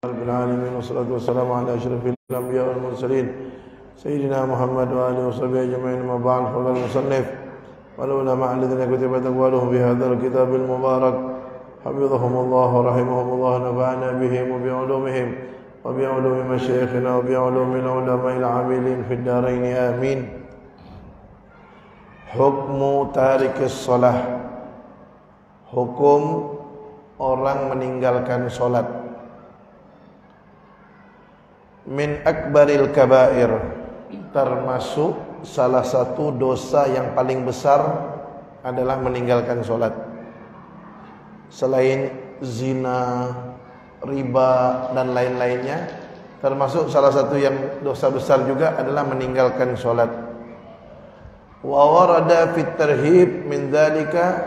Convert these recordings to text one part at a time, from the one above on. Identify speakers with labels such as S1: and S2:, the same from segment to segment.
S1: رب العالمين والصلاة والسلام على أشرف الأنبياء والمرسلين سيدنا محمد وآله وصحبه أجمعين. ما بعد، فقال المصنف: والعلماء الذين كتبت أقوالهم بهذا الكتاب المبارك حفظهم الله ورحمهم الله، نفعنا بهم وبعلومهم وبعلوم مشايخنا وبعلوم العلماء العاملين في الدارين آمين. Hukmu tarikis shalah, hukum orang meninggalkan sholat. Min akbaril kabair, termasuk salah satu dosa yang paling besar adalah meninggalkan sholat. Selain zina, riba dan lain-lainnya, termasuk salah satu yang dosa besar juga adalah meninggalkan sholat. Wa warada fit tarhib min dzalika,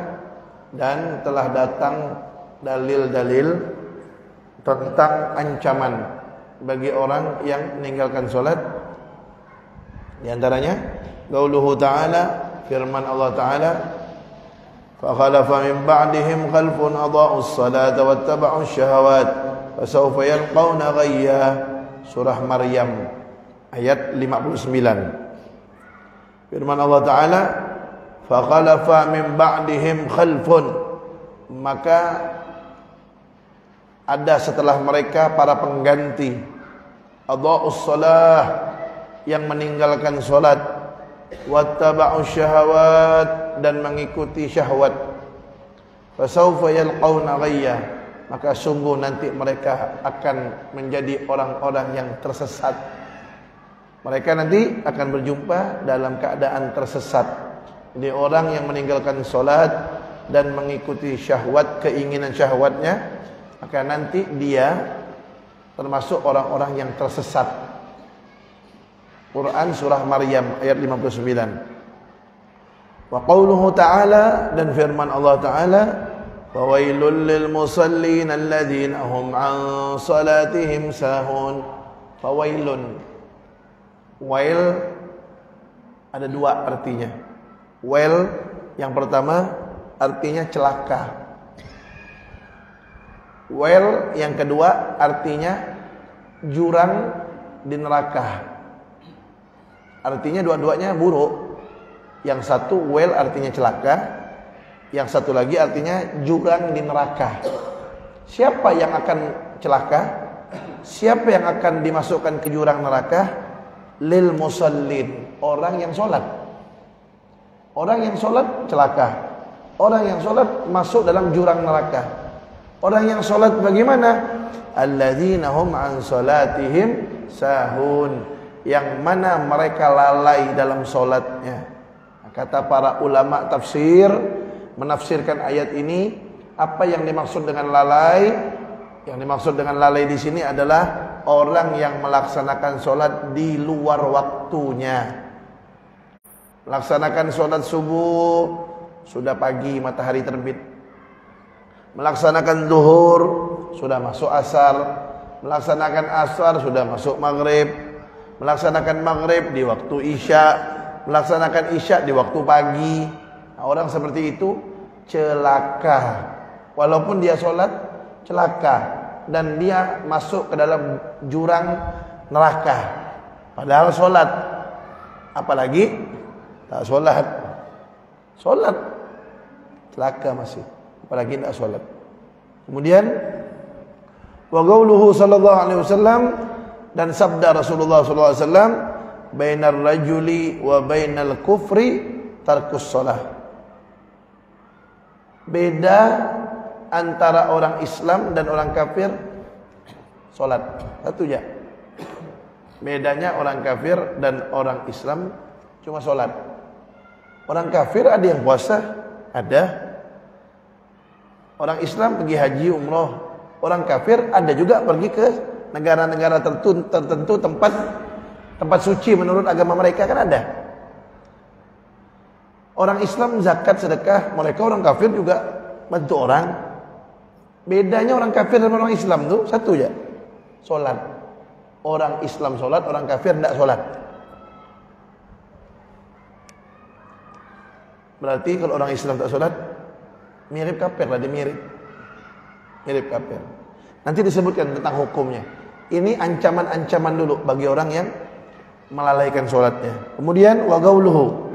S1: dan telah datang dalil-dalil tentang ancaman bagi orang yang meninggalkan salat. Di antaranya qauluhu ta'ala, firman Allah Ta'ala, fa khalafa min ba'dihim khalfun adha'us salata wattaba'us syahawat fasawfa yalqawna ghayya. Surah Maryam ayat 59. Firman Allah Ta'ala, fa khalafa min ba'dihim khalfun, maka ada setelah mereka para pengganti, adha'us shalah, yang meninggalkan salat, wattaba'us syahawat, dan mengikuti syahwat, fasawfa yalqawna ghayya, maka sungguh nanti mereka akan menjadi orang-orang yang tersesat. Mereka nanti akan berjumpa dalam keadaan tersesat. Jadi orang yang meninggalkan salat dan mengikuti syahwat, keinginan syahwatnya, maka nanti dia termasuk orang-orang yang tersesat. Quran surah Maryam ayat 59. Wa qauluhu ta'ala, dan firman Allah Ta'ala, fawailul lil musallin alladzina hum an salatihim sahun. Fawailun, wail ada dua artinya. Wail yang pertama artinya celaka. Wail yang kedua artinya jurang di neraka. Artinya dua-duanya buruk. Yang satu wail artinya celaka, yang satu lagi artinya jurang di neraka. Siapa yang akan celaka? Siapa yang akan dimasukkan ke jurang neraka? Lil musallin, orang yang sholat. Orang yang sholat celaka. Orang yang sholat masuk dalam jurang neraka. Orang yang sholat bagaimana? Alladzina hum an salatihim sahun, yang mana mereka lalai dalam sholatnya. Kata para ulama tafsir, menafsirkan ayat ini, apa yang dimaksud dengan lalai? Yang dimaksud dengan lalai di sini adalah orang yang melaksanakan sholat di luar waktunya. Melaksanakan sholat subuh sudah pagi, matahari terbit. Melaksanakan zuhur sudah masuk asar. Melaksanakan asar sudah masuk maghrib. Melaksanakan maghrib di waktu isya. Melaksanakan isya di waktu pagi. Nah, orang seperti itu celaka. Walaupun dia sholat, celaka. Dan dia masuk ke dalam jurang neraka. Padahal sholat. Apalagi tak sholat. Sholat celaka masih, apalagi tidak sholat. Kemudian wa qauluhu sallallahu alaihi wasallam, dan sabda Rasulullah sallallahu alaihi wasallam, bainar rajuli wa bainal kufri tarkus shalah. Beda antara orang Islam dan orang kafir salat. Satu ya. Bedanya orang kafir dan orang Islam cuma salat. Orang kafir ada yang puasa, ada. Orang Islam pergi haji, umrah. Orang kafir ada juga pergi ke negara-negara tertentu, tempat suci menurut agama mereka, kan ada. Orang Islam zakat, sedekah, mereka orang kafir juga bantu orang. Bedanya orang kafir dan orang Islam tuh satu ya, salat. Orang Islam salat, orang kafir tidak salat. Berarti kalau orang Islam tak salat, mirip kafir lah, dia mirip kafir. Nanti disebutkan tentang hukumnya. Ini ancaman-ancaman dulu bagi orang yang melalaikan sholatnya. Kemudian wa qauluhu,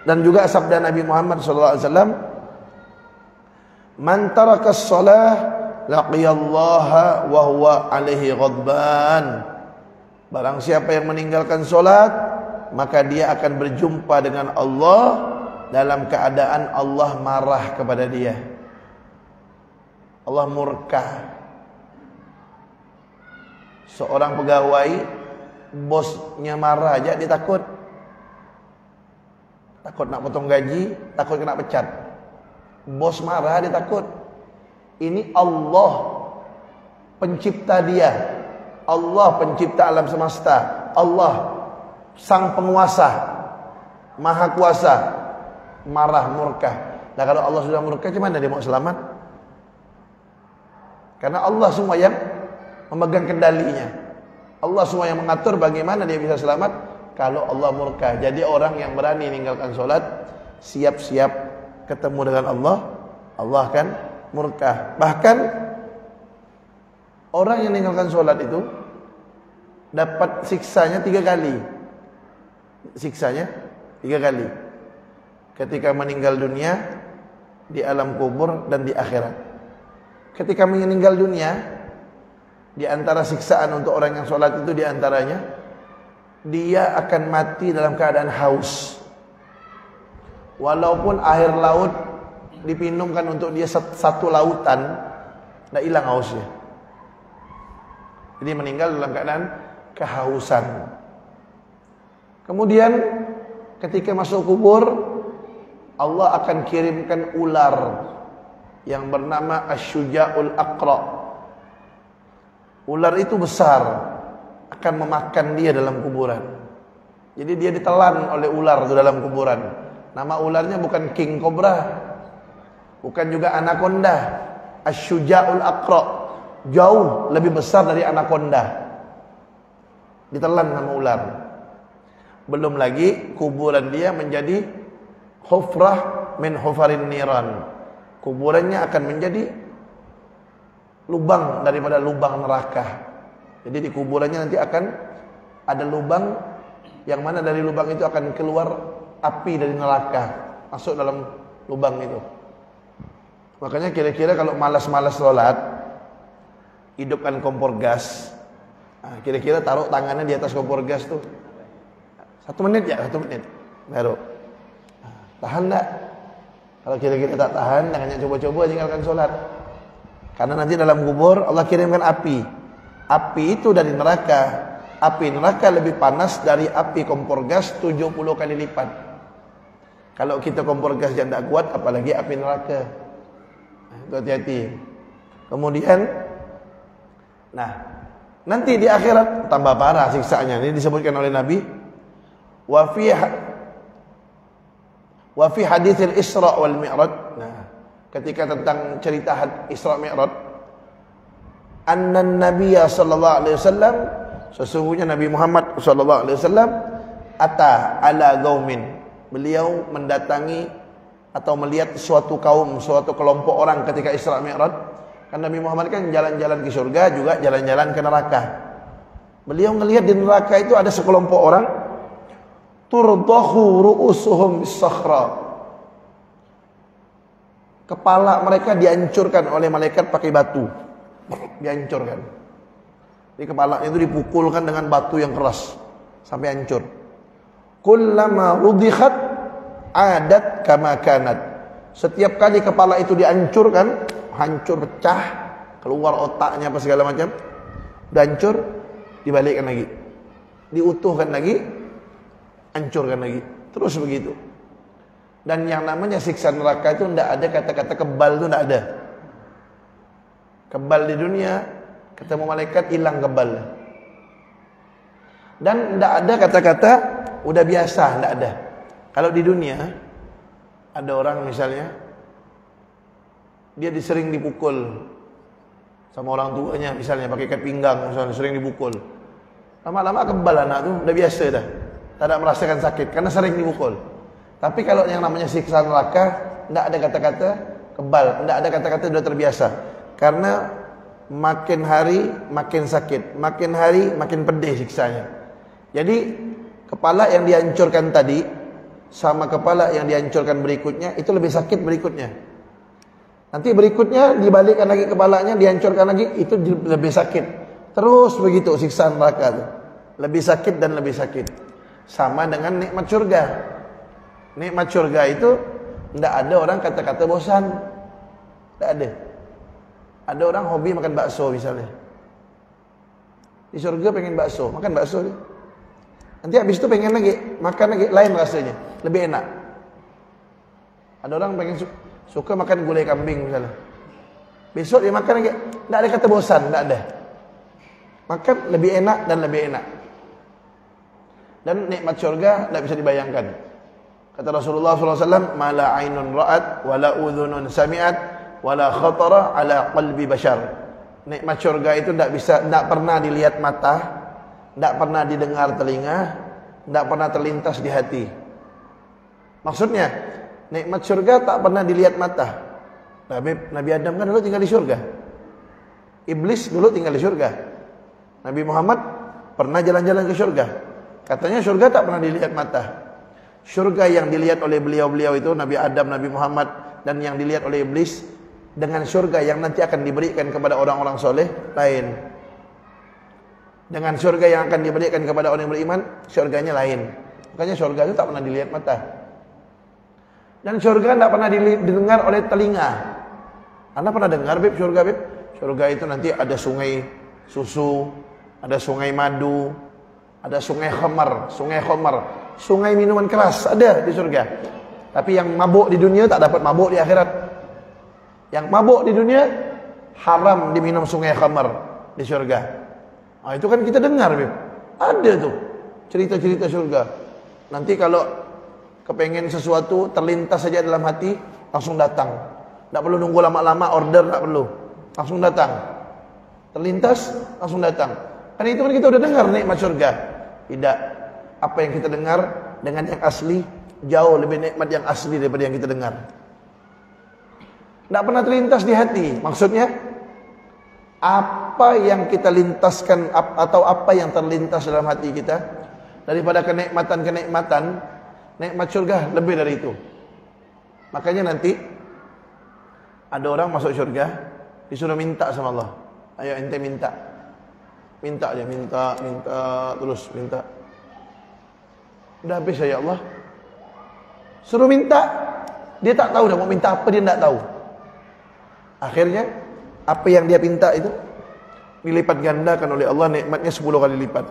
S1: dan juga sabda Nabi Muhammad SAW, man tarakas shalah laqiyallaha wa huwa alaihi ghadban. Barang siapa yang meninggalkan sholat, maka dia akan berjumpa dengan Allah dalam keadaan Allah marah kepada dia. Allah murka. Seorang pegawai, bosnya marah aja dia takut. Takut nak potong gaji, takut kena pecat. Bos marah dia takut. Ini Allah pencipta dia. Allah pencipta alam semesta. Allah sang penguasa, maha kuasa, marah, murka. Nah kalau Allah sudah murka, gimana dia mau selamat? Karena Allah semua yang memegang kendalinya. Allah semua yang mengatur bagaimana dia bisa selamat kalau Allah murka. Jadi orang yang berani meninggalkan sholat, siap-siap ketemu dengan Allah, Allah akan murka. Bahkan orang yang meninggalkan sholat itu dapat siksanya 3 kali. Siksanya 3 kali. Ketika meninggal dunia, di alam kubur, dan di akhirat. Ketika meninggal dunia, di antara siksaan untuk orang yang sholat itu di antaranya, dia akan mati dalam keadaan haus. Walaupun air laut dipinumkan untuk dia 1 lautan, tidak hilang hausnya. Jadi meninggal dalam keadaan kehausan. Kemudian ketika masuk kubur, Allah akan kirimkan ular yang bernama Asy-Syuja'ul Aqra. Ular itu besar, akan memakan dia dalam kuburan. Jadi dia ditelan oleh ular itu dalam kuburan. Nama ularnya bukan king cobra, bukan juga anaconda. Asy-Syuja'ul Aqra, jauh lebih besar dari anaconda. Ditelan sama ular. Belum lagi kuburan dia menjadi hufrah min hufarin niran. Kuburannya akan menjadi lubang daripada lubang neraka. Jadi di kuburannya nanti akan ada lubang, yang mana dari lubang itu akan keluar api dari neraka, masuk dalam lubang itu. Makanya kira-kira kalau malas-malas sholat, hidupkan kompor gas. Nah, kira-kira taruh tangannya di atas kompor gas tuh 1 menit ya, 1 menit taruh. Tahan tak? Kalau kira-kira tak tahan, jangan coba-coba tinggalkan sholat. Karena nanti dalam kubur Allah kirimkan api. Api itu dari neraka. Api neraka lebih panas dari api kompor gas 70 kali lipat. Kalau kita kompor gas yang tak kuat, apalagi api neraka. Itu hati-hati. Kemudian, nah, nanti di akhirat tambah parah siksaannya. Ini disebutkan oleh Nabi. Wa fi haditsil Isra wal Mi'raj. Nah, ketika tentang cerita Isra Mi'raj, annan Nabiyya sallallahu alaihi wasallam, sesungguhnya Nabi Muhammad sallallahu alaihi wasallam ata ala qaumin. Beliau mendatangi atau melihat suatu kaum, suatu kelompok orang ketika Isra Mi'raj. Kan Nabi Muhammad kan jalan-jalan ke surga, juga jalan-jalan ke neraka. Beliau melihat di neraka itu ada sekelompok orang, turdahu ru'usuhum bis-sakhra. Kepala mereka dihancurkan oleh malaikat pakai batu. Dihancurkan. Di kepalanya itu dipukulkan dengan batu yang keras sampai hancur. Kullama rudikhat adat kama kanat. Setiap kali kepala itu dihancurkan, hancur, pecah, keluar otaknya apa segala macam, udah hancur, dibalikkan lagi, diutuhkan lagi, hancurkan lagi, terus begitu. Dan yang namanya siksa neraka itu tidak ada kata-kata kebal, itu tidak ada. Kebal di dunia, ketemu malaikat hilang kebal. Dan tidak ada kata-kata udah biasa, tidak ada. Kalau di dunia ada orang misalnya, dia sering dipukul sama orang tuanya, misalnya pakai ikat pinggang, misalnya sering dipukul. Lama-lama kebal anak tuh, udah biasa dah. Tak ada merasakan sakit karena sering dipukul. Tapi kalau yang namanya siksa neraka, tidak ada kata-kata kebal, tidak ada kata-kata sudah terbiasa. Karena makin hari makin sakit, makin hari makin pedih siksanya. Jadi kepala yang dihancurkan tadi sama kepala yang dihancurkan berikutnya itu lebih sakit berikutnya. Nanti berikutnya dibalikkan lagi kepalanya, dihancurkan lagi, itu lebih sakit. Terus begitu siksaan neraka itu. Lebih sakit dan lebih sakit. Sama dengan nikmat surga. Nikmat surga itu tidak ada orang kata-kata bosan. Tidak ada. Ada orang hobi makan bakso misalnya. Di surga pengen bakso, makan bakso dia. Nanti habis itu pengen lagi, makan lagi, lain rasanya, lebih enak. Ada orang pengen suka makan gulai kambing misalnya. Besok dia makan lagi, tidak ada kata bosan, tidak ada. Makan lebih enak dan lebih enak. Dan nikmat surga tidak bisa dibayangkan. Kata Rasulullah SAW, "Mala ainun ra'at, wala udhunun sami'at, wala khatara ala qalbi bashar." Nikmat surga itu tidak pernah dilihat mata, tidak pernah didengar telinga, tidak pernah terlintas di hati. Maksudnya, nikmat surga tak pernah dilihat mata. Nabi Adam kan dulu tinggal di surga. Iblis dulu tinggal di surga. Nabi Muhammad pernah jalan-jalan ke surga. Katanya surga tak pernah dilihat mata. Surga yang dilihat oleh beliau-beliau itu Nabi Adam, Nabi Muhammad, dan yang dilihat oleh iblis dengan surga yang nanti akan diberikan kepada orang-orang soleh lain. Dengan surga yang akan diberikan kepada orang yang beriman, surganya lain. Makanya surga itu tak pernah dilihat mata. Dan surga tidak pernah didengar oleh telinga. Anda pernah dengar Beb surga Beb? Surga itu nanti ada sungai susu, ada sungai madu, ada sungai khamar, sungai minuman keras ada di surga. Tapi yang mabuk di dunia tak dapat mabuk di akhirat. Yang mabuk di dunia haram diminum sungai khamar di surga. Nah, itu kan kita dengar Beb. Ada tuh cerita-cerita surga. Nanti kalau kepengen sesuatu terlintas saja dalam hati, langsung datang. Tak perlu nunggu lama-lama, order tak perlu. Langsung datang. Terlintas, langsung datang. Karena itu kan kita udah dengar nikmat surga. Tidak. Apa yang kita dengar dengan yang asli jauh lebih nikmat yang asli daripada yang kita dengar. Tidak pernah terlintas di hati. Maksudnya apa yang kita lintaskan atau apa yang terlintas dalam hati kita daripada kenikmatan-kenikmatan, nikmat surga lebih dari itu. Makanya nanti ada orang masuk surga disuruh minta sama Allah. Ayo ente minta. Minta aja, minta terus minta. Udah habis ya Allah. Suruh minta, dia tak tahu dah mau minta apa, dia tak tahu. Akhirnya apa yang dia minta itu dilipat gandakan oleh Allah, nikmatnya 10 kali lipat.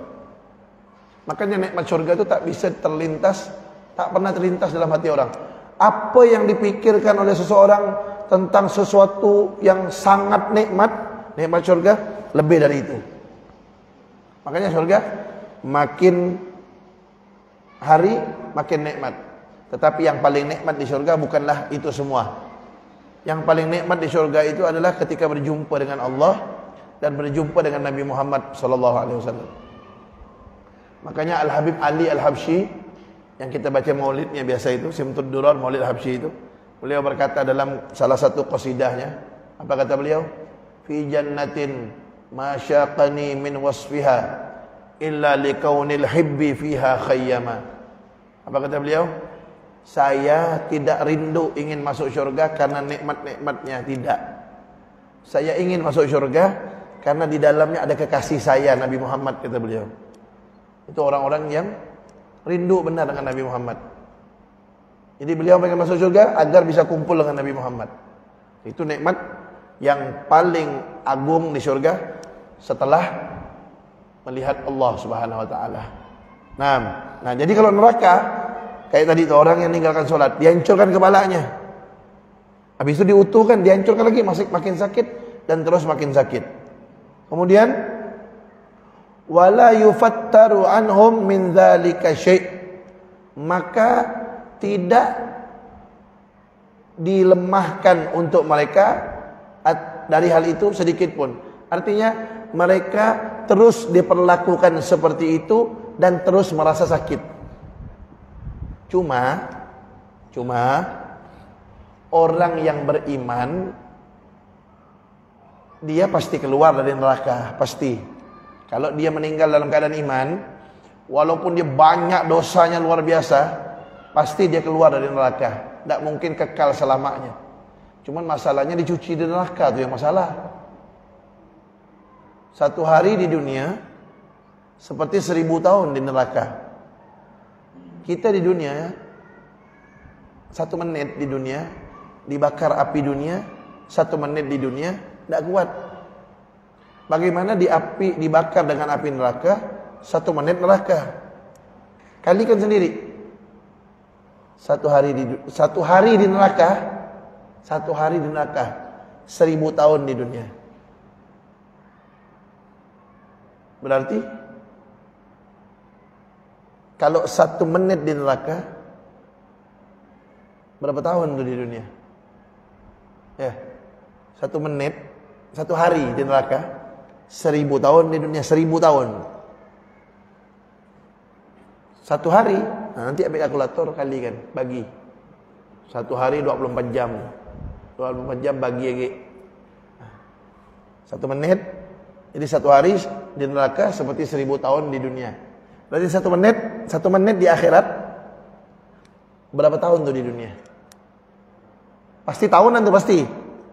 S1: Makanya nikmat surga itu tak bisa terlintas, tak pernah terlintas dalam hati orang. Apa yang dipikirkan oleh seseorang tentang sesuatu yang sangat nikmat surga lebih dari itu. Makanya surga makin hari makin nikmat. Tetapi yang paling nikmat di surga bukanlah itu semua. Yang paling nikmat di surga itu adalah ketika berjumpa dengan Allah dan berjumpa dengan Nabi Muhammad SAW. Makanya Al-Habib Ali Al-Habsyi yang kita baca maulidnya biasa itu, Simtud Durar Maulid Habsyi itu, beliau berkata dalam salah satu qasidahnya, apa kata beliau? Fi jannatin ma syaqani min wasfiha illa likaunil hibbi fiha khayyama. Apa kata beliau? Saya tidak rindu ingin masuk syurga karena nikmat-nikmatnya, tidak. Saya ingin masuk syurga karena di dalamnya ada kekasih saya Nabi Muhammad, kata beliau. Itu orang-orang yang rindu benar dengan Nabi Muhammad. Jadi beliau pengen masuk syurga agar bisa kumpul dengan Nabi Muhammad. Itu nikmat yang paling agung di syurga setelah melihat Allah Subhanahu wa taala. Nah, jadi kalau neraka kayak tadi itu orang yang meninggalkan sholat, dihancurkan kepalanya. Habis itu diutuhkan, dihancurkan lagi, makin sakit dan terus makin sakit. Kemudian wala yufattaru anhum min dzalika syai', maka tidak dilemahkan untuk mereka dari hal itu sedikit pun. Artinya mereka terus diperlakukan seperti itu dan terus merasa sakit. Cuma orang yang beriman dia pasti keluar dari neraka, pasti. Kalau dia meninggal dalam keadaan iman, walaupun dia banyak dosanya luar biasa, pasti dia keluar dari neraka. Tidak mungkin kekal selamanya. Cuman masalahnya dicuci di neraka, itu yang masalah. Satu hari di dunia seperti 1000 tahun di neraka. Kita di dunia 1 menit di dunia dibakar api dunia, 1 menit di dunia tidak kuat. Bagaimana dibakar dengan api neraka 1 menit neraka? Kalikan sendiri. Satu hari di neraka 1000 tahun di dunia. Berarti kalau 1 menit di neraka, berapa tahun tuh di dunia? Ya, 1 menit, 1 hari di neraka, 1000 tahun di dunia, 1000 tahun. 1 hari, nah nanti ambil kalkulator kalikan, bagi. 1 hari 24 jam. 24 jam bagi lagi. 1 menit, jadi 1 hari di neraka seperti 1000 tahun di dunia. Berarti 1 menit di akhirat berapa tahun tuh di dunia? Pasti tahunan tuh,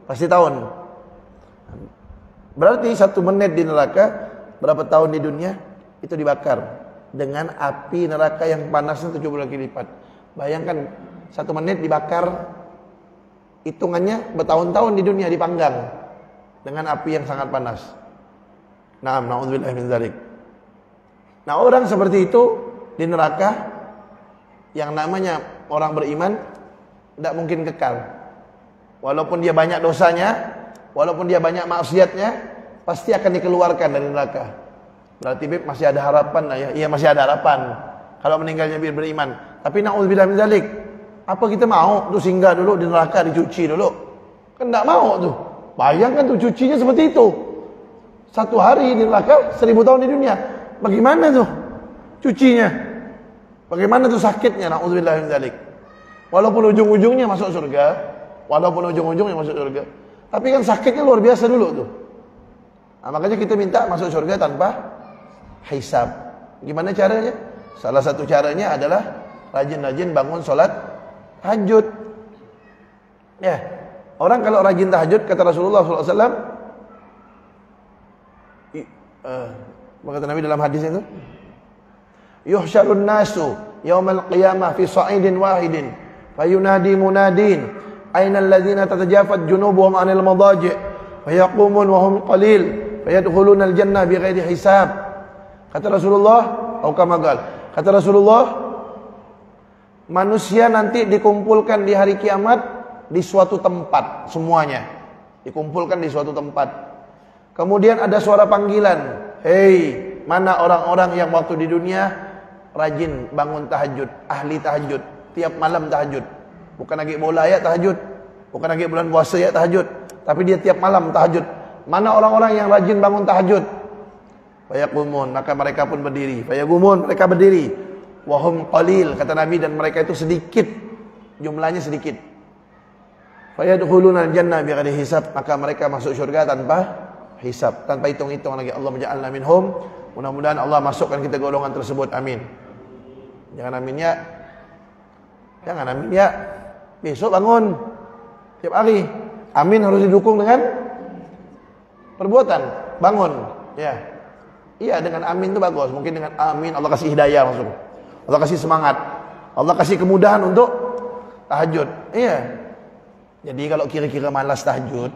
S1: pasti tahun. Berarti 1 menit di neraka berapa tahun di dunia? Itu dibakar dengan api neraka yang panasnya 70 kali lipat. Bayangkan 1 menit dibakar, hitungannya bertahun-tahun di dunia dipanggang dengan api yang sangat panas. Na'udzubillah min dzalik. Nah, orang seperti itu di neraka, yang namanya orang beriman tidak mungkin kekal. Walaupun dia banyak dosanya, walaupun dia banyak maksiatnya, pasti akan dikeluarkan dari neraka. Berarti masih ada harapan lah ya. Iya, masih ada harapan kalau meninggalnya beriman. Tapi na'udzubillah min dzalik. Apa kita mau tuh singgah dulu di neraka, dicuci dulu? Kan tidak mau tuh. Bayangkan tuh cucinya seperti itu. 1 hari di neraka, 1000 tahun di dunia. Bagaimana tuh cucinya? Bagaimana tuh sakitnya? Na'udzubillah min dzalik. Walaupun ujung-ujungnya masuk surga, tapi kan sakitnya luar biasa dulu tuh. Nah, makanya kita minta masuk surga tanpa hisab. Gimana caranya? Salah satu caranya adalah rajin-rajin bangun sholat tahajud. Ya, orang kalau rajin tahajud, kata Rasulullah SAW, kata Nabi dalam hadis itu, yuhsyarun nasu yaumal qiyamah fi sa'idin wahidin fayunadi munadin aina alladhina tatajafat junubuhum 'anil madaji' fayaqumun wa hum qalil fayadkhuluna al-jannah bighairi hisab. Kata Rasulullah, kata Rasulullah, manusia nanti dikumpulkan di hari kiamat di suatu tempat, semuanya dikumpulkan di suatu tempat. Kemudian ada suara panggilan, hei, mana orang-orang yang waktu di dunia rajin bangun tahajud, ahli tahajud, tiap malam tahajud. Bukan lagi bola ya tahajud, bukan lagi bulan puasa ya tahajud, tapi dia tiap malam tahajud. Mana orang-orang yang rajin bangun tahajud? Fayaqumun, maka mereka pun berdiri. Fayaqumun, mereka berdiri. Wahum qalil, kata Nabi, dan mereka itu sedikit, jumlahnya sedikit. Fayadkhuluna al-jannah bighairi hisab, maka mereka masuk surga tanpa hisab, tanpa hitung-hitung lagi. Allah menja'alna minhum. Mudah-mudahan Allah masukkan kita golongan tersebut. Amin. Jangan amin ya. Jangan amin ya. Besok bangun tiap hari. Amin harus didukung dengan perbuatan. Bangun. Ya. Iya, dengan amin itu bagus. Mungkin dengan amin Allah kasih hidayah langsung. Allah kasih semangat. Allah kasih kemudahan untuk tahajud. Iya. Jadi kalau kira-kira malas tahajud,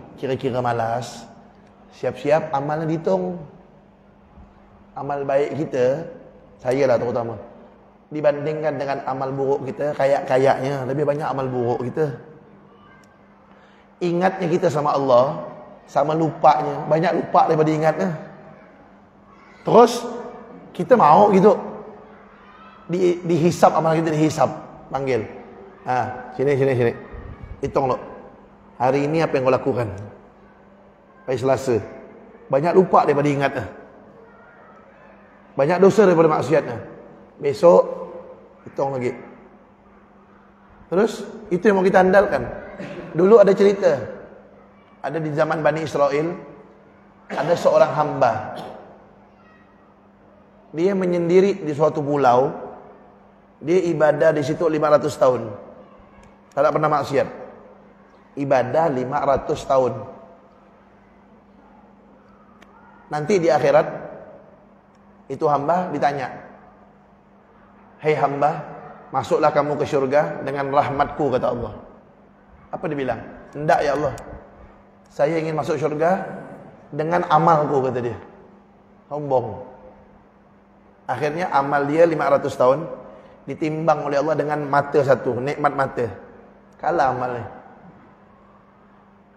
S1: siap-siap amalnya dihitung. Amal baik kita, saya lah terutama, dibandingkan dengan amal buruk kita, kayak-kayaknya lebih banyak amal buruk kita. Ingatnya kita sama Allah, sama lupanya, banyak lupa daripada ingatnya. Terus kita mau gitu dihisap, amal kita dihisap, panggil. Sini. Hitung lo. Hari ini apa yang kau lakukan? Hari Selasa. Banyak lupa daripada ingatnya. Banyak dosa daripada maksiatnya. Besok hitung lagi. Terus itu yang mau kita andalkan. Dulu ada cerita. Ada di zaman Bani Israel, ada seorang hamba. Dia menyendiri di suatu pulau. Dia ibadah di situ 500 tahun. Tak pernah maksiat. Ibadah 500 tahun. Nanti di akhirat itu hamba ditanya, "Hei hamba, masuklah kamu ke syurga dengan rahmatku," kata Allah. Apa dia bilang? "Enggak ya Allah, saya ingin masuk syurga dengan amalku," kata dia. Sombong. Akhirnya amal dia 500 tahun ditimbang oleh Allah dengan mata satu, nikmat mata. Kalah amalnya.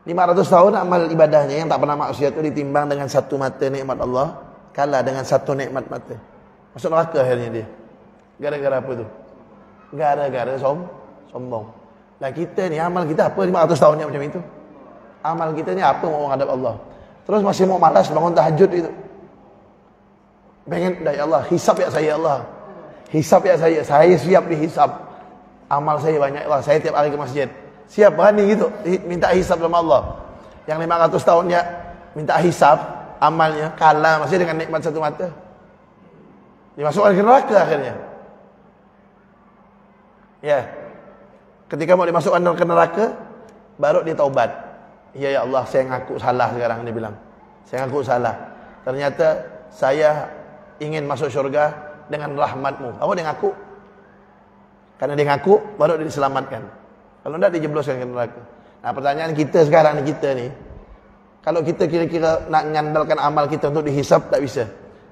S1: 500 tahun amal ibadahnya yang tak pernah maksiat itu ditimbang dengan satu mata nikmat Allah, kalah dengan satu nikmat mata. Masuk neraka akhirnya dia. Gara-gara apa tu? Gara-gara sombong. Lah kita ni amal kita apa 500 tahun yang macam itu? Amal kita ni apa mau menghadap Allah? Terus masih mau malas bangun tahajud itu. Pengen, ya Allah, hisab ya saya Allah. Hisab ya saya siap dihisab. Amal saya banyak Allah, saya tiap hari ke masjid. Siap berani gitu minta hisab sama Allah. Yang 500 tahunnya minta hisab amalnya kalah masih dengan nikmat satu mata. Dimasukkan ke neraka akhirnya. Ya. Ketika mau dimasukkan ke neraka baru dia taubat. Ya Allah, saya ngaku salah sekarang, dia bilang. Saya ngaku salah. Ternyata saya ingin masuk syurga dengan rahmatmu. Apa dia ngaku? Karena dia ngaku baru dia diselamatkan. Kalau tidak dijebloskan ke neraka. Nah, pertanyaan kita sekarang ni, kita ni, kalau kita kira-kira nak nyandalkan amal kita untuk dihisap, tak bisa.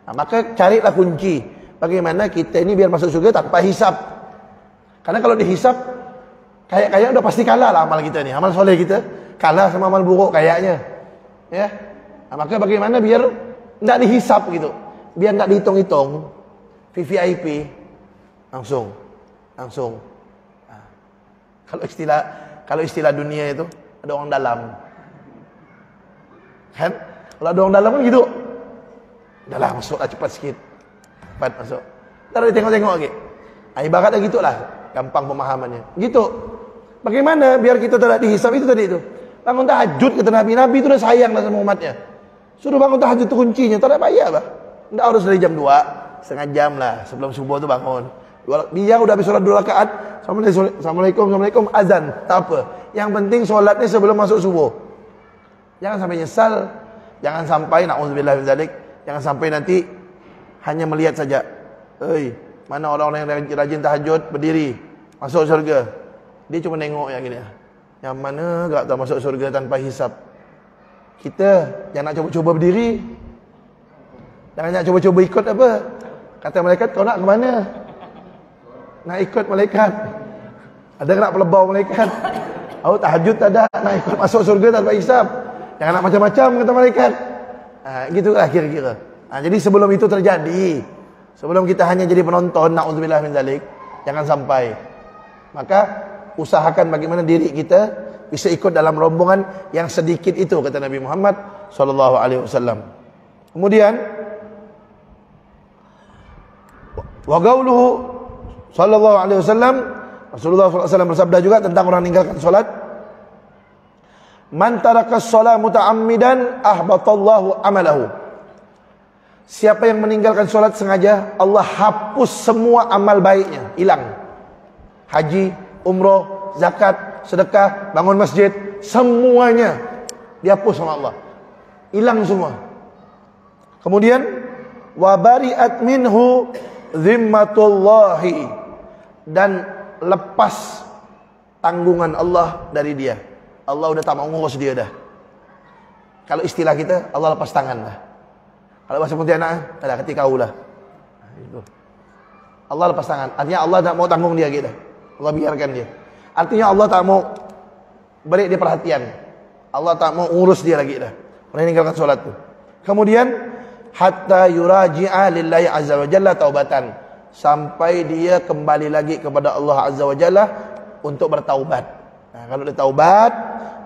S1: Nah, maka carilah kunci bagaimana kita ini biar masuk surga tanpa hisap. Karena kalau dihisap, kayak udah pasti kalah lah amal kita ni. Amal soleh kita kalah sama amal buruk kayaknya. Ya. Nah, maka bagaimana biar tidak dihisap gitu, biar tidak dihitung-hitung, VVIP langsung. Kalau istilah dunia itu ada orang dalam, kan? Kalau ada orang dalam kan gitu, udahlah masuklah cepat sikit, cepat masuk. Ntar tengok-tengok lagi. Ibaratnya gitulah, gampang pemahamannya. Gitu. Bagaimana biar kita tidak dihisab itu tadi itu? Bangun tahajud kata Nabi itu udah sayang lah sama umatnya. Suruh bangun tahajud itu kuncinya, tak ada payah bah. Tidak harus dari jam 2, setengah jam lah sebelum subuh tu bangun. Dia udah habis solat 2 rakaat, Assalamualaikum, azan, tak apa. Yang penting solatnya sebelum masuk subuh. Jangan sampai nyesal, jangan sampai na'udzubillah min zalik, jangan sampai nanti hanya melihat saja. Mana orang-orang yang rajin tahajud berdiri masuk surga. Dia cuma nengok yang gini. Yang mana enggak tahu masuk surga tanpa hisab. Kita jangan nak cuba-cuba berdiri. Jangan nak cuba-cuba ikut apa. Kata malaikat, kau nak ke mana? Nak ikut malaikat. Ada nak pelebau malaikat. Aku tahajud tak ada, nak ikut masuk surga tanpa hisab. Jangan nak macam-macam kata malaikat. Gitulah kira-kira. Jadi sebelum itu terjadi, sebelum kita hanya jadi penonton, na'udzubillah min zalik, jangan sampai. Maka usahakan bagaimana diri kita bisa ikut dalam rombongan yang sedikit itu, kata Nabi Muhammad sallallahu alaihi wasallam. Kemudian wa qauluhu sallallahu alaihi wasallam, Rasulullah sallallahu alaihi wasallam bersabda juga tentang orang meninggalkan salat, man tarakas shalah muta'ammidan ahbatallahu amalahu. Siapa yang meninggalkan salat sengaja, Allah hapus semua amal baiknya, hilang. Haji, umrah, zakat, sedekah, bangun masjid, semuanya dihapus sama Allah, hilang semua. Kemudian wa bari'at minhu zimmatullahi, dan lepas tanggungan Allah dari dia. Allah udah tak mau ngurus dia dah. Kalau istilah kita, Allah lepas tangan dah. Kalau bahasa Pontianak, ada ketika ulah. Allah lepas tangan. Artinya Allah tak mau tanggung dia gitu. Allah biarkan dia. Artinya Allah tak mau beri dia perhatian. Allah tak mau urus dia lagi dah. Meninggalkan solat tu. Kemudian hatta yuraji'a lillahi azza wa jalla taubatan, sampai dia kembali lagi kepada Allah azza wa jalla untuk bertaubat. Nah, kalau dia taubat,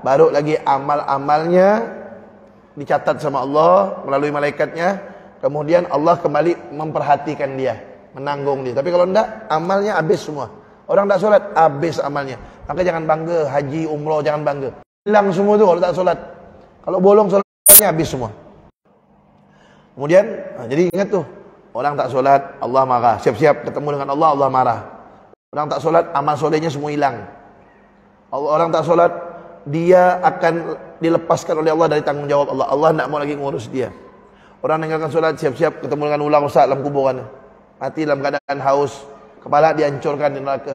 S1: baru lagi amal-amalnya dicatat sama Allah melalui malaikatnya. Kemudian Allah kembali memperhatikan dia, menanggung dia. Tapi kalau enggak, amalnya habis semua. Orang tak solat, habis amalnya. Maka jangan bangga haji, umrah, jangan bangga. Hilang semua tu kalau tak solat. Kalau bolong solatnya habis semua. Kemudian, jadi ingat tuh, orang tak solat, Allah marah. Siap-siap ketemu dengan Allah, Allah marah. Orang tak solat, amal solehnya semua hilang. Orang tak solat, dia akan dilepaskan oleh Allah dari tanggung jawab Allah. Allah tak mau lagi ngurus dia. Orang meninggalkan solat, siap-siap ketemu dengan ular rosak dalam kuburan. Mati dalam keadaan haus, kepala dihancurkan di neraka.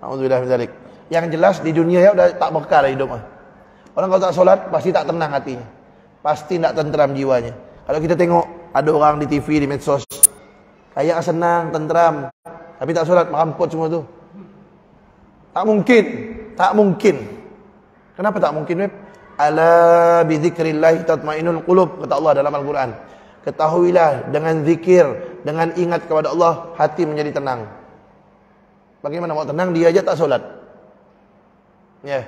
S1: Alhamdulillah min dzalik. Yang jelas di dunia ya udah tak berkah dah hidup. Orang kalau tak solat pasti tak tenang hatinya. Pasti tak tenteram jiwanya. Kalau kita tengok ada orang di TV, di medsos, kayak senang, tenteram, tapi tak solat, meramput semua tu. Tak mungkin. Tak mungkin. Kenapa tak mungkin, Web? Ala bi dzikrillah tatmainnul qulub, kata Allah dalam Al-Quran. Ketahuilah dengan zikir, dengan ingat kepada Allah, hati menjadi tenang. Bagaimana mau tenang, dia aja tak solat. Ya.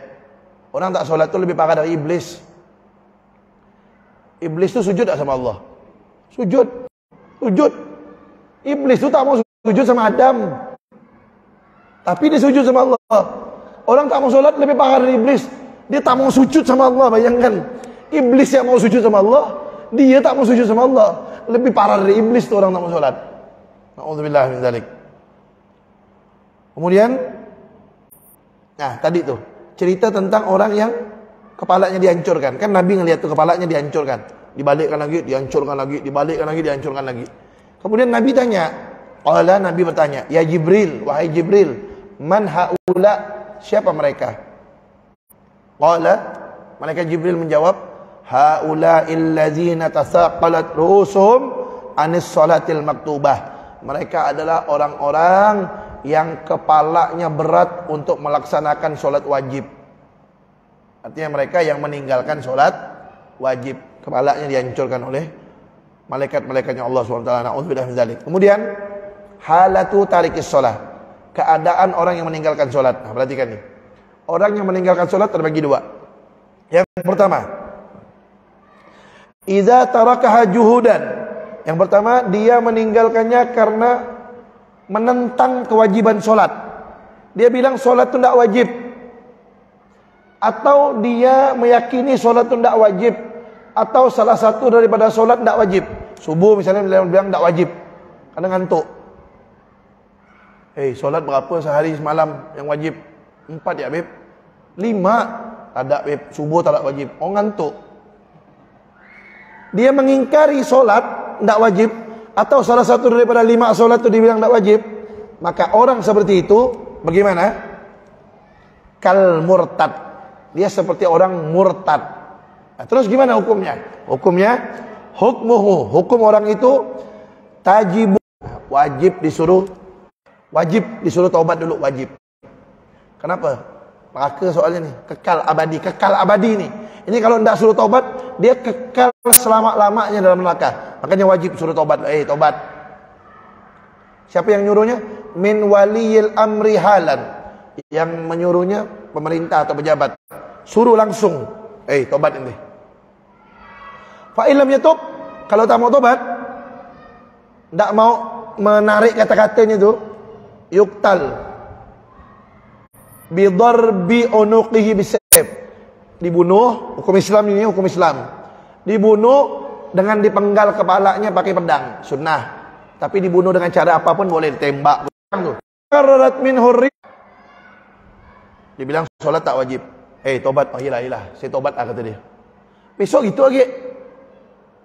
S1: Orang tak solat tu lebih parah dari iblis. Iblis tu sujud tak sama Allah? Sujud. Sujud. Iblis tu tak mau sujud sama Adam, tapi dia sujud sama Allah. Orang tak mau solat lebih parah dari iblis. Dia tak mau sujud sama Allah. Bayangkan, iblis yang mau sujud sama Allah, dia tak mau sujud sama Allah. Lebih parah dari iblis tu orang tak mau solat. Na'udzubillah min dzalik. Kemudian, nah tadi tu cerita tentang orang yang kepalanya dihancurkan. Kan Nabi ngelihat tu kepalanya dihancurkan, dibalikkan lagi, dihancurkan lagi, dibalikkan lagi, dihancurkan lagi. Kemudian Nabi tanya, Nabi bertanya, ya Jibril, wahai Jibril, man haula, siapa mereka? Malaikat Jibril menjawab, haula'il ladzina tasaqalat rusuhum anis salatil maktubah. Mereka adalah orang-orang yang kepalanya berat untuk melaksanakan solat wajib. Artinya mereka yang meninggalkan solat wajib, kepalanya dihancurkan oleh malaikat-malaikatnya Allah SWT. Na'udzubillah min dzalik. Kemudian halatu tarikis shalah, keadaan orang yang meninggalkan solat. Nah, perhatikan nih. Orang yang meninggalkan solat terbagi dua. Yang pertama, idza tarakaha juhudan. Yang pertama, dia meninggalkannya karena menentang kewajiban solat. Dia bilang solat itu tidak wajib. Atau dia meyakini solat itu tidak wajib. Atau salah satu daripada solat tidak wajib. Subuh misalnya dia bilang tidak wajib karena ngantuk. Solat berapa sehari semalam yang wajib? 4 ya, Beb? 5. Tak ada, Beb. Subuh tak ada wajib. Oh, ngantuk. Dia mengingkari solat tidak wajib, atau salah satu daripada 5 solat itu dibilang tidak wajib, maka orang seperti itu bagaimana? Kal murtad. Dia seperti orang murtad. Nah, terus gimana hukumnya? Hukumnya, hukum orang itu tajibu, wajib disuruh taubat dulu, wajib. Kenapa? Neraka soalnya nih, kekal abadi nih. Ini kalau tidak suruh taubat, dia kekal selama-lamanya dalam neraka. Makanya wajib suruh taubat. Taubat. Siapa yang nyuruhnya? Min waliyil amri halan. Yang menyuruhnya pemerintah atau pejabat. Suruh langsung. Taubat ini. Fa illam yatub, kalau tak mau taubat, tidak mau menarik kata-katanya itu, yuktal bidarbi unuqihi bisayf. Dibunuh, hukum Islam ini hukum Islam. Dibunuh dengan dipenggal kepalanya pakai pedang, sunnah. Tapi dibunuh dengan cara apapun boleh, ditembak tuh. Qararat min hurri. Dibilang solat tak wajib. Tobat, iyalah, saya tobat kata dia. Besok gitu lagi.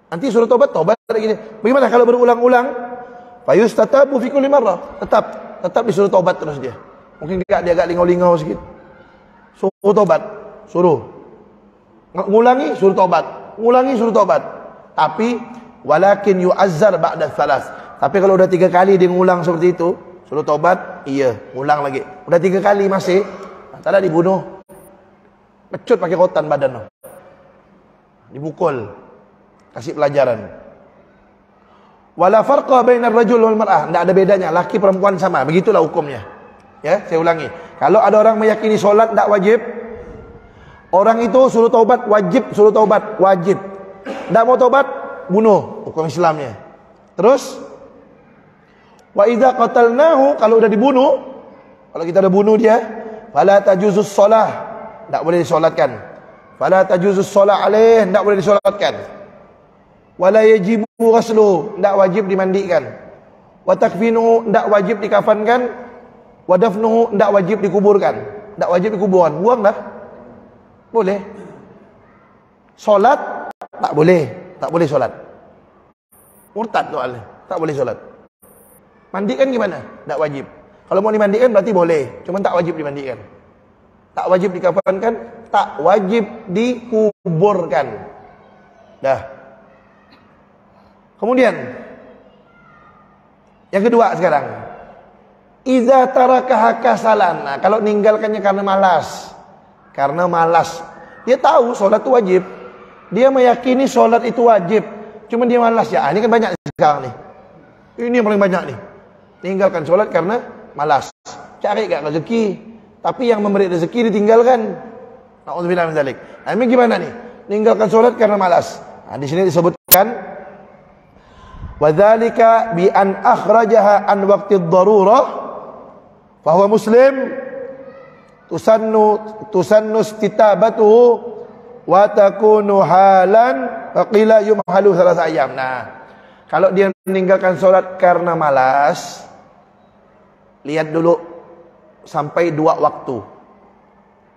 S1: Nanti suruh tobat lagi. Bagaimana kalau berulang-ulang? Fayustatabu fi kulli marrah. Tetap disuruh tobat terus dia. Mungkin dia agak lingau-lingau sedikit. Suruh tobat, suruh. Ngulangi, suruh tobat. Ngulangi, suruh tobat. Tapi walakin yu'azzar ba'da tsalas. Tapi kalau udah 3 kali dia ngulang seperti itu, suruh tobat, iya, ngulang lagi. Udah 3 kali masih, tak ada dibunuh. Pecut pakai rotan badan. Dipukul. Kasih pelajaran. Wala farqa bainar rajul wal mar'ah. Tidak ada bedanya, laki perempuan sama. Begitulah hukumnya. Ya, saya ulangi. Kalau ada orang meyakini solat tidak wajib, orang itu suruh taubat wajib, suruh taubat wajib. Tidak mau taubat, bunuh, hukum Islamnya. Terus, wa idza qatalnahu, kalau udah dibunuh, kalau kita udah bunuh dia, fala tajuzus shalah, tidak boleh disolatkan. Fala tajuzus shalah alaih, tidak boleh disolatkan. Wala yajibu ghusluhu, tidak wajib dimandikan. Wa takfinuhu, tidak wajib dikafankan. Wa dafnuhu, tidak wajib dikuburkan. Tidak wajib dikuburkan, buang dah. Boleh. Solat tak boleh, tak boleh solat. Murtad soalnya, tak boleh solat. Mandikan gimana? Tak wajib. Kalau mau dimandikan berarti boleh, cuma tak wajib dimandikan. Tak wajib dikafankan, tak wajib dikuburkan. Dah. Kemudian yang kedua sekarang, iza tarakaha kasalan. Nah, kalau ninggalkannya karena malas. Karena malas. Dia tahu solat itu wajib. Dia meyakini solat itu wajib. Cuma dia malas ya. Ini kan banyak sekarang nih. Ini yang paling banyak nih. Tinggalkan solat karena malas. Cari gak rezeki. Tapi yang memberi rezeki ditinggalkan. Na'udzubillah min dzalik. Nah, ini gimana nih? Tinggalkan solat karena malas. Nah, di sini disebutkan wa dzalika bi an akhrajaha an waqti ad-darurah fa huwa muslim tusannu istitabatuhu wa takunu halan wa qila yumhalu thalatha ayyam. Nah, kalau dia meninggalkan solat karena malas, lihat dulu sampai 2 waktu.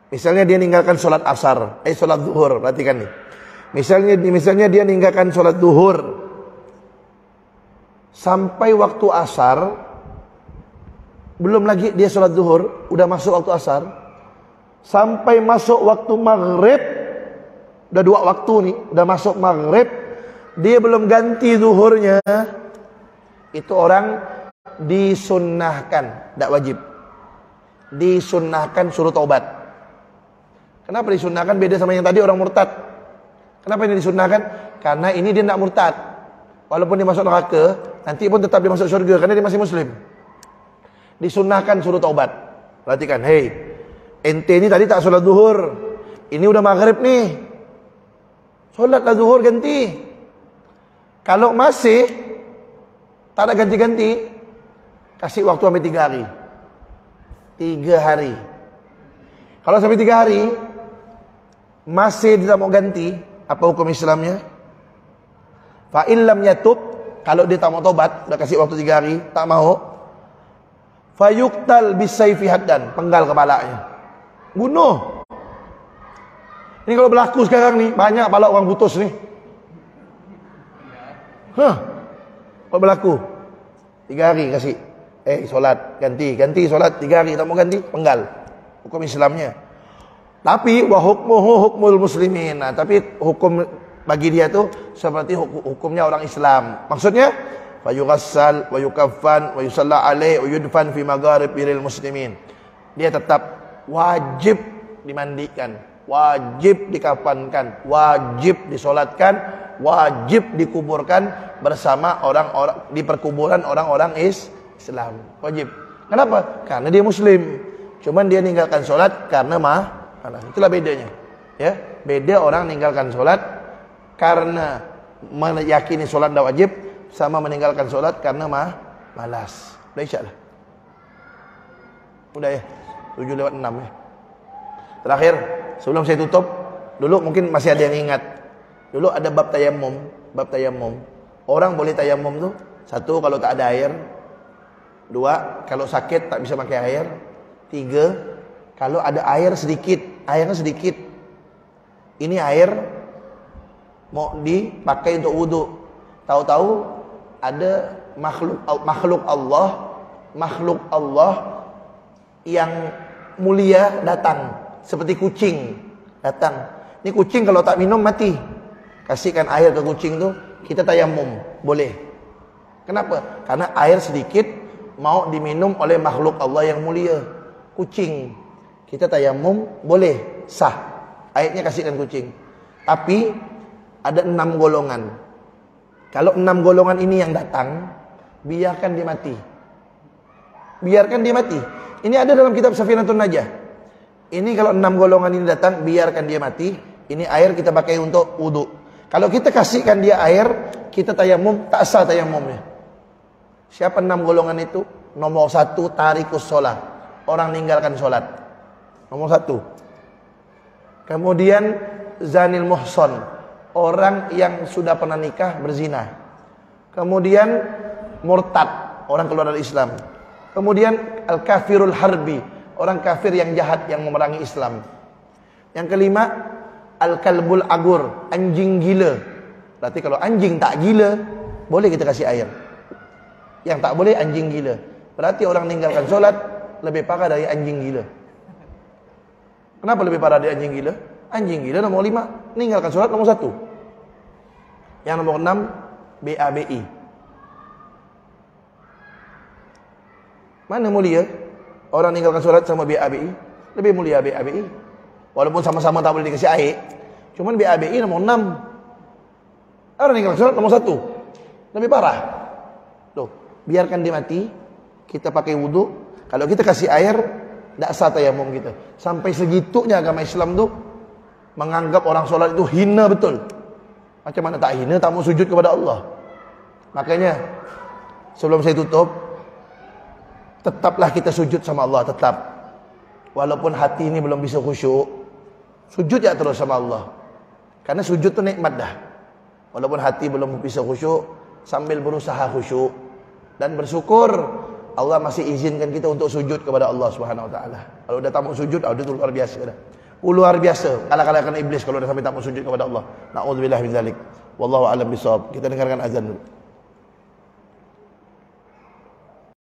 S1: Misalnya dia meninggalkan solat asar, solat zuhur, perhatikan nih. Misalnya dia meninggalkan solat zuhur sampai waktu asar, belum lagi dia solat zuhur, udah masuk waktu asar, sampai masuk waktu maghrib, udah 2 waktu nih, udah masuk maghrib, dia belum ganti zuhurnya, itu orang disunnahkan, tidak wajib. Disunnahkan suruh taubat. Kenapa disunnahkan? Beda sama yang tadi orang murtad. Kenapa ini disunnahkan? Karena ini dia tidak murtad. Walaupun dia masuk neraka, nanti pun tetap dia masuk surga karena dia masih muslim. Disunnahkan suruh taubat. Perhatikan, hei, ente ini tadi tak sholat zuhur, ini udah maghrib nih, sholatlah zuhur ganti. Kalau masih tak ada ganti-ganti, kasih waktu sampai 3 hari. 3 hari. Kalau sampai 3 hari masih tidak mau ganti, apa hukum Islamnya? Fa in lam yatub, kalau dia tak mau tobat, udah kasih waktu 3 hari, tak mau, fayuqtal bisayfi haddan, penggal kepalanya, bunuh. Ini kalau berlaku sekarang nih, banyak kepala orang putus nih. Kalau berlaku 3 hari kasih, solat ganti solat 3 hari, tak mau ganti, penggal. Hukum Islamnya. Tapi wa hukmuhu hukmul muslimin. Nah, tapi hukum bagi dia tuh seperti hukumnya orang Islam. Maksudnya fa yughassal wa yukaffan wa yusalla alaihi wa yudfan fi magharibiril muslimin. Dia tetap wajib dimandikan, wajib dikafankan, wajib disolatkan, wajib dikuburkan bersama orang-orang di perkuburan orang-orang Islam. Wajib. Kenapa? Karena dia muslim. Cuman dia meninggalkan solat karena malas. Itulah bedanya. Ya, beda orang meninggalkan solat karena meyakini solat tidak wajib, sama meninggalkan solat karena malas. Udah isya lah. Udah ya, 7:06 ya. Terakhir, sebelum saya tutup, dulu mungkin masih ada yang ingat. Dulu ada bab tayamum. Orang boleh tayamum tuh, 1 kalau tak ada air, 2 kalau sakit tak bisa pakai air, 3 kalau ada airnya sedikit. Ini air mau dipakai untuk wudu. Tahu-tahu ada makhluk Allah yang mulia datang, seperti kucing datang. Ini kucing kalau tak minum mati. Kasihkan air ke kucing tuh, kita tayamum, boleh. Kenapa? Karena air sedikit mau diminum oleh makhluk Allah yang mulia, kucing. Kita tayamum boleh, sah. Airnya kasihkan kucing. Tapi ada 6 golongan. Kalau 6 golongan ini yang datang, biarkan dia mati. Biarkan dia mati. Ini ada dalam kitab Safinatun Najah. Ini kalau 6 golongan ini datang, biarkan dia mati. Ini air kita pakai untuk wudu. Kalau kita kasihkan dia air, kita tayamum, tak sah tayamumnya. Siapa 6 golongan itu? Nomor 1, tarikus sholat, orang meninggalkan sholat. Nomor 1. Kemudian zanil muhson, orang yang sudah pernah nikah berzina. Kemudian murtad, orang keluar dari Islam. Kemudian al-kafirul harbi, orang kafir yang jahat yang memerangi Islam. Yang kelima, al-kalbul agur, anjing gila. Berarti kalau anjing tak gila, boleh kita kasih air. Yang tak boleh anjing gila. Berarti orang meninggalkan solat lebih parah dari anjing gila. Kenapa lebih parah dari anjing gila? Anjing gila nomor 5, meninggalkan solat nomor 1. Yang nomor 6, BABI. Mana mulia? Orang meninggalkan solat sama BABI. Lebih mulia BABI. Walaupun sama-sama tak boleh dikasih air, cuman BABI nomor 6. Orang meninggalkan solat nomor 1. Lebih parah. Tuh, biarkan dia mati, kita pakai wudu. Kalau kita kasih air, tidak sah tayamum kita. Sampai segitunya agama Islam tuh menganggap orang solat itu hina betul. Macam mana tak hina, tak mau sujud kepada Allah. Makanya sebelum saya tutup, tetaplah kita sujud sama Allah, tetap. Walaupun hati ini belum bisa khusyuk, sujud ya terus sama Allah. Karena sujud itu nikmat dah. Walaupun hati belum bisa khusyuk, sambil berusaha khusyuk dan bersyukur Allah masih izinkan kita untuk sujud kepada Allah Subhanahu wa taala. Kalau udah tak mau sujud, udah itu luar biasa dah. Luar biasa kalah-kalahkan iblis kalau udah sampai tak mau sujud kepada Allah. Nauzubillah min zalik. Wallahu a'lam bishawab. Kita dengarkan azan dulu.